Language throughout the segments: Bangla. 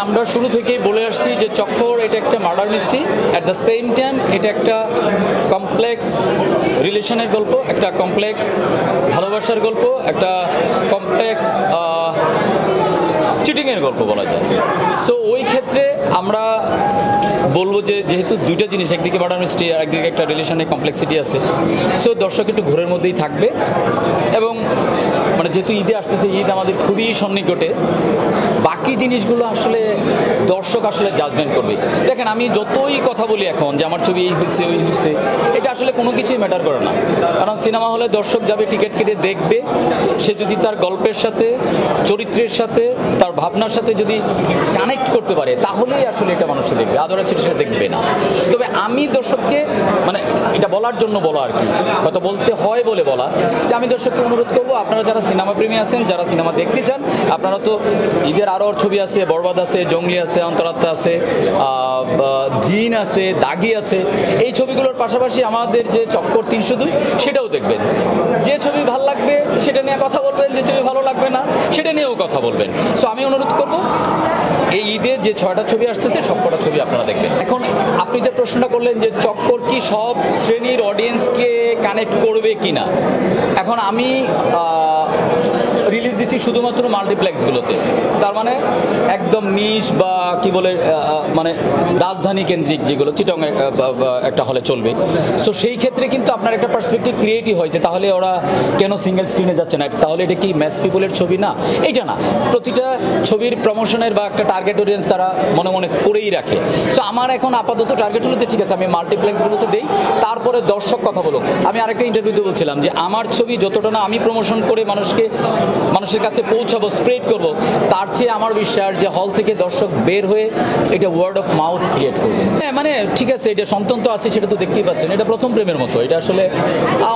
আমরা শুরু থেকেই বলে আসছি যে চক্কর এটা একটা murder mystery, at the same time এটা একটা কমপ্লেক্স রিলেশনের গল্প, একটা কমপ্লেক্স ভালোবাসার গল্প, একটা কমপ্লেক্স চিটিংয়ের গল্প বলা যায়। সো ওই ক্ষেত্রে আমরা বলবো যে যেহেতু দুইটা জিনিস, একদিকে মার্ডার মিস্ট্রি আর একদিকে একটা রিলেশনের কমপ্লেক্সিটি আছে, সো দর্শক একটু ঘোরের মধ্যেই থাকবে। এবং মানে যেহেতু ঈদে আসতেছে, ঈদ আমাদের খুবই সন্নিকটে, বাকি জিনিসগুলো আসলে দর্শক আসলে জাজমেন্ট করবে। দেখেন, আমি যতই কথা বলি এখন যে আমার ছবি এই হয়েছে ওই হয়েছে, এটা আসলে কোনো কিছুই ম্যাটার করে না। কারণ সিনেমা হলে দর্শক যাবে, টিকিট কেটে দেখবে, সে যদি তার গল্পের সাথে, চরিত্রের সাথে, তার ভাবনার সাথে যদি কানেক্ট করতে পারে, তাহলেই আসলে এটা মানুষ দেখবে, আদারওয়াইজ সেটা দেখবে না। তবে আমি দর্শককে, মানে এটা বলার জন্য বলা আর কি, হয়তো বলতে হয় বলে বলা, যে আমি দর্শককে অনুরোধ করবো, আপনারা যারা সিনেমা প্রেমী আছেন, যারা সিনেমা দেখতে চান, আপনারা তো ঈদের আরও ছবি আছে, বরবাদ আছে, জঙ্গলি আছে, অন্তরাত্মা আছে, জিন আছে, দাগি আছে, এই ছবিগুলোর পাশাপাশি আমাদের যে চক্কর 302 সেটাও দেখবেন। যে ছবি ভালো লাগবে সেটা নিয়ে কথা বলবেন, যে ছবি ভালো লাগবে না সেটা নিয়েও কথা বলবেন। সো আমি অনুরোধ করব, এই ঈদের যে 6টা ছবি আসতেছে সবকটা ছবি আপনারা দেখবেন। এখন আপনি যে প্রশ্নটা করলেন যে চক্কর কি সব শ্রেণীর অডিয়েন্সকে কানেক্ট করবে কিনা, এখন আমি রিলিজ দিচ্ছি শুধুমাত্র মাল্টিপ্লেক্সগুলোতে, তার মানে একদম নিশ বা কি বলে মানে রাজধানী কেন্দ্রিক যেগুলো, চিটং একটা হলে চলবে। সো সেই ক্ষেত্রে কিন্তু আপনার একটা পার্সপেক্টিভ ক্রিয়েটিভ হয় যে তাহলে ওরা কেন সিঙ্গেল স্ক্রিনে যাচ্ছে না, তাহলে এটা কি ম্যাস পিপলের ছবি না? এটা না, প্রতিটা ছবির প্রমোশনের বা একটা টার্গেট অডিয়েন্স তারা মনে মনে করেই রাখে। সো আমার এখন আপাতত টার্গেট হলো যে ঠিক আছে, আমি মাল্টিপ্লেক্সগুলোতে দেই, তারপরে দর্শক কথা বলো। আমি আরেকটা ইন্টারভিউতে বলছিলাম যে আমার ছবি যতটা না আমি প্রমোশন করে মানুষের কাছে পৌঁছাবো, স্প্রেড করবো, তার চেয়ে আমার বিশ্বাস যে হল থেকে দর্শক বের হয়ে এটা ওয়ার্ড অফ মাউথ ক্রিয়েট করবে। হ্যাঁ, মানে ঠিক আছে, এটা সন্তান তো আছে, সেটা তো দেখতেই পাচ্ছেন, এটা প্রথম প্রেমের মতো, এটা আসলে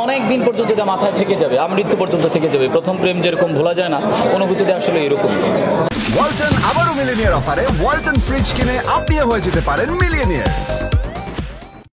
অনেক দিন পর্যন্ত এটা মাথায় থেকে যাবে, মৃত্যু পর্যন্ত থেকে যাবে। প্রথম প্রেম যেরকম ভোলা যায় না, অনুভূতিটা আসলে এরকম। ওয়ালটন আবারও মিলিনিয়ার অফারে ওয়ালটন ফ্রিজ কিনে আপনিও হয়ে যেতে পারেন মিলিয়নিয়ার।